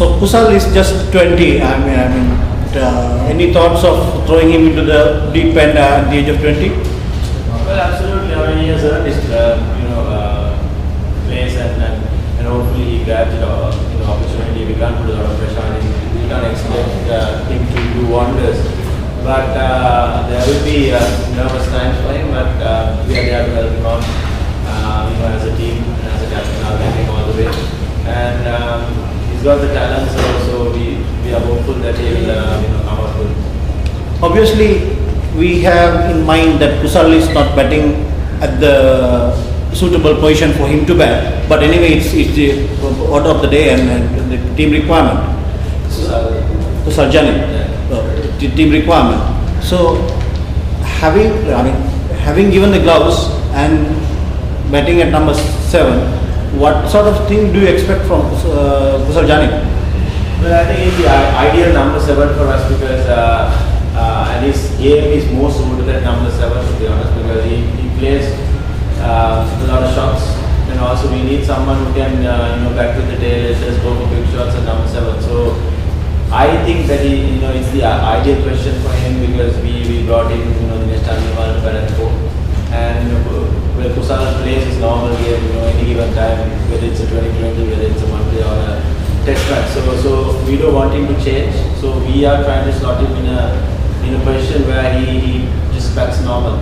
So Kusal is just 20. Any thoughts of throwing him into the deep end at the age of 20? Well, absolutely. I mean, he has earned his, place, and hopefully he grabs the opportunity. We can't put a lot of pressure on him. We can't expect him to do wonders. But there will be nervous times for him. But we are there to help him out. As a team, as a captain, I'll get him all the way. And he's got the talent, so we are hopeful that he will come out good. Obviously, we have in mind that Kusal is not batting at the suitable position for him to bat. But anyway, it's the order of the day and the team requirement. Kusal Janik, the team requirement. So, having given the gloves and batting at number 7. What sort of thing do you expect from Kusal Janik? Well, I think he's the ideal number 7 for us because and his game is more suited at number 7, to be honest, because he plays a lot of shots, and also we need someone who can back to the tail, just go for big shots at number 7. So I think that it's the ideal question for him because we brought in the standing one to bat at 4, and where Kusal plays his normal game, any given time, whether it's a 2020, whether it's a one-day or a test match. So we don't want him to change. So we are trying to slot him in a position where he just bats normal.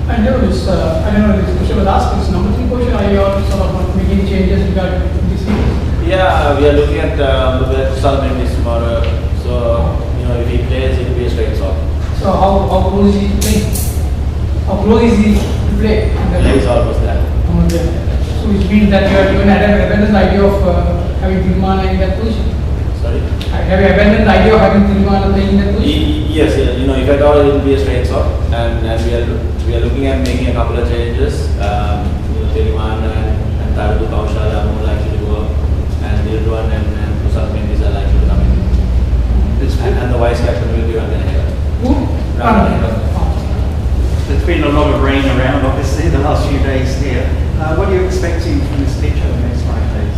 And I don't know this question was asked, this number 3 position, are you all sort of making changes regarding this series? Yeah, we are looking at where Kusal may miss tomorrow. So if he plays, it will be a straight shot. So how close is he to play? How close is he to play? He's almost there. So which means that you have abandoned the idea of having Tilman in that position. Sorry? Have you abandoned the idea of having Tilman playing in that position? Yes, if at all it will be a straight shot, and we are looking at making a couple of changes. Tilman and Tardu Kaushal are more likely to go up, and Dilruan and Kusal Windies are likely to come in. And the vice captain will be Rangan Hega. Who? There's been a lot of rain around, obviously, the last few days here. What are you expecting from this pitch over the next 5 days?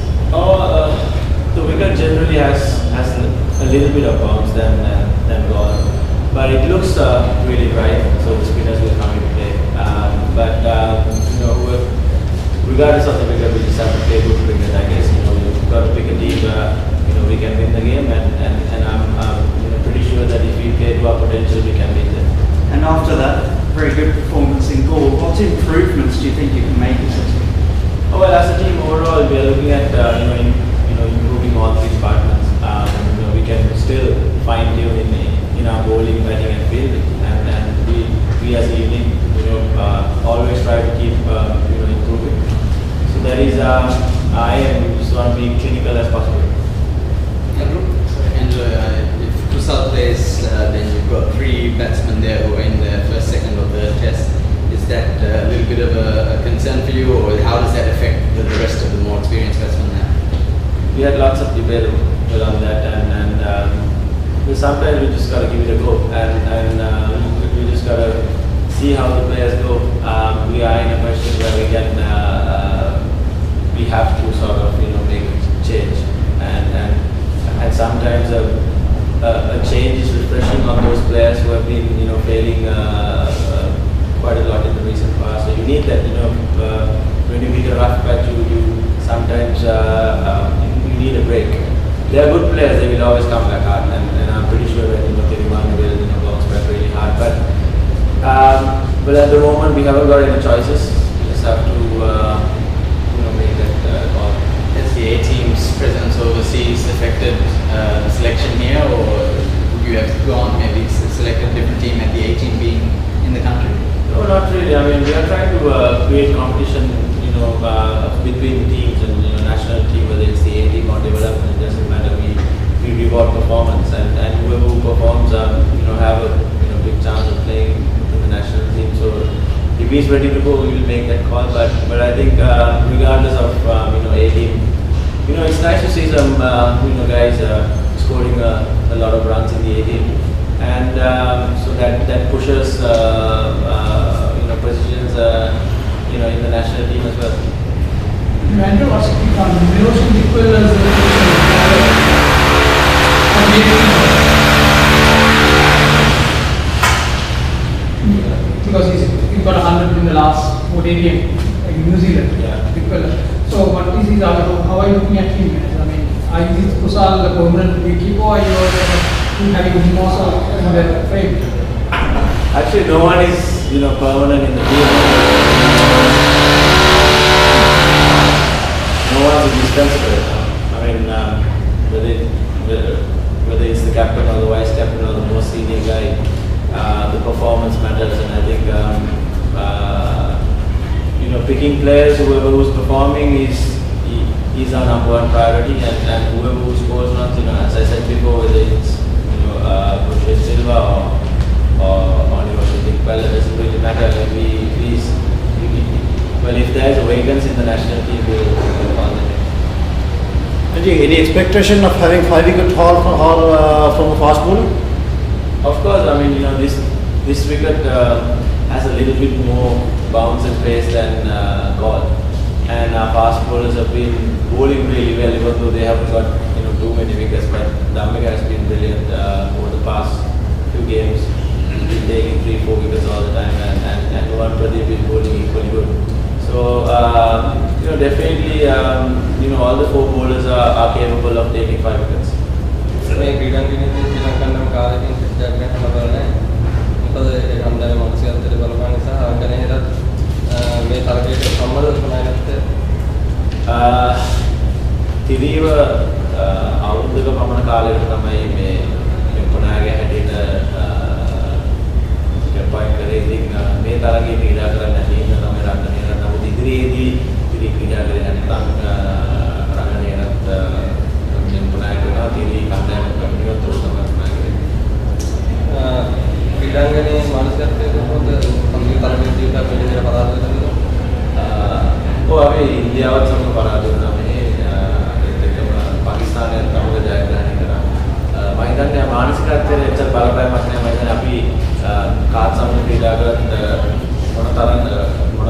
The wicket generally has a little bit of bounce than ball, but it looks really dry, so the spinners will come into play. Regardless of the wicket, we just have to play good cricket. I guess we've got to pick a team we can win the game, and I'm pretty sure that if we play to our potential, we can win them. And after that very good performance in Gaul, what improvements do you think you can make as a team? Well, as a team overall, we are looking at improving all 3 departments. We can still fine tune in our bowling, batting, and fielding, and we as a unit always try to keep improving. So that is we just want to be clinical as possible. Angelo, if Kusal plays, then you've got 3 batsmen there who are in the first, second or third test. Is that a little bit of a concern for you, or how does that affect the rest of the more experienced batsmen now? We had lots of debate on that, and sometimes we just got to give it a go, and we just got to see how the players go. We are in a position where we have to sort of make a change, and sometimes a change is refreshing on those players who have been failing quite a lot in the recent past. So you need that when you hit a rough patch, you sometimes you need a break. They are good players; they will always come back hard, and I'm pretty sure that Tilman will bounce back really hard. But at the moment, we haven't got any choices. We just have to make that call. Has the A-team's presence overseas affected selection here, or would you have gone maybe select a different team at the A-team being in the country? No, not really. I mean, we are trying to create competition, between teams and national team, whether it's the A-team or development. It doesn't matter. We reward performance, and whoever performs, have a big chance of playing in the national team. So if he's ready to go, we will make that call. But I think regardless of A-team, it's nice to see some guys scoring a lot of runs in the A-team, and so that pushes positions in the national team as well. Angelo, what's the equal as Because he's got 100 in the last 4 game like New Zealand. Yeah. So what is his outlook? How are you looking at him? I mean, is Kusal the permanent wicketkeeper or you are having him also in the frame? Actually, no one is permanent in the team. No one is indispensable. I mean, whether it's the captain or the vice captain or the most senior guy, the performance matters, and I think picking players, who's performing is our number one priority, and whoever who scores runs, as I said before, whether it's Bushra Silva or well, it doesn't really matter. If there's a vacancy in the national team, we'll call them. Any expectation of having 5-wicket haul from a fast bowler? Of course, I mean, this wicket has a little bit more bounce and pace than Gaul, and our fast bowlers have been bowling really well, even though they haven't got too many wickets. But Dhammika has been brilliant over the past few games. He's been taking 3-4 wickets all the time, and Nuwan Pradeep is bowling equally good. So definitely, all the 4 bowlers are capable of taking 5 wickets. මේ ක්‍රීඩාංගණයේ ශ්‍රී Lankan කාලෙකින් test එකක් ගන්න බලන්නේ. මොකද ඒ හන්දේ මානසිකත්වයට බලපාන නිසා රංගනයේට මේ තරගයට සම්බන්ධ වෙන්නේ නැත්තේ. තිරීව අවුරුද්දක පමණ කාලයකට තමයි මේ කොනාගේ හැටියට පොයින්ට් කරේ. ඉතින් මේ තරගයේ ක්‍රීඩා කරන්න නැති ඉන්න තමයි රංගනයේ නමුත් ඉදිරියේදී තිරී ක්‍රීඩා කරේ නැත්නම් රංගනයේට තිරී කණ්ඩායම කමිටියත් ක්‍රීඩාංගණයේ මානසිකත්වයේ කොහොමද සම්පූර්ණ තරගයේ ජීවිතය පිළිදෙල පරාජය කරනවා? අපි ඉන්දියාවත් සමග පරාජය වුණා මේ ඒත් එක්කම පාකිස්තානයත් සමග ජයග්‍රහණය කරා. මම හිතන්නේ මානසිකත්වයේ එච්චර බලපෑමක් නැහැ. මම හිතන්නේ අපි කාත් සමග ක්‍රීඩා කරත් මොන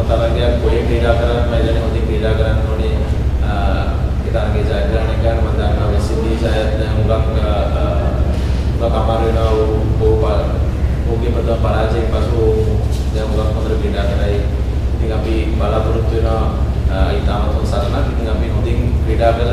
තරගයක් කොහේ ක්‍රීඩා කරත් මම හිතන්නේ හොඳින් ක්‍රීඩා කරන්න ඕනේ. තරගයේ ජයග්‍රහණය කරන මම දන්නවා වෙස්ට් ඉන්දීස් අයත් හුඟක් අමාරු වෙනවා. ඕගේ ප්‍රථම පරාජයෙන් පසු දැන් හුඟක් හොඳට ක්‍රීඩා කරයි. ඉතින් අපි බලාපොරොත්තු වෙනවා ඊටමත් හොඳ සරණක්. ඉතින් අපි හොඳින් ක්‍රීඩා කරලා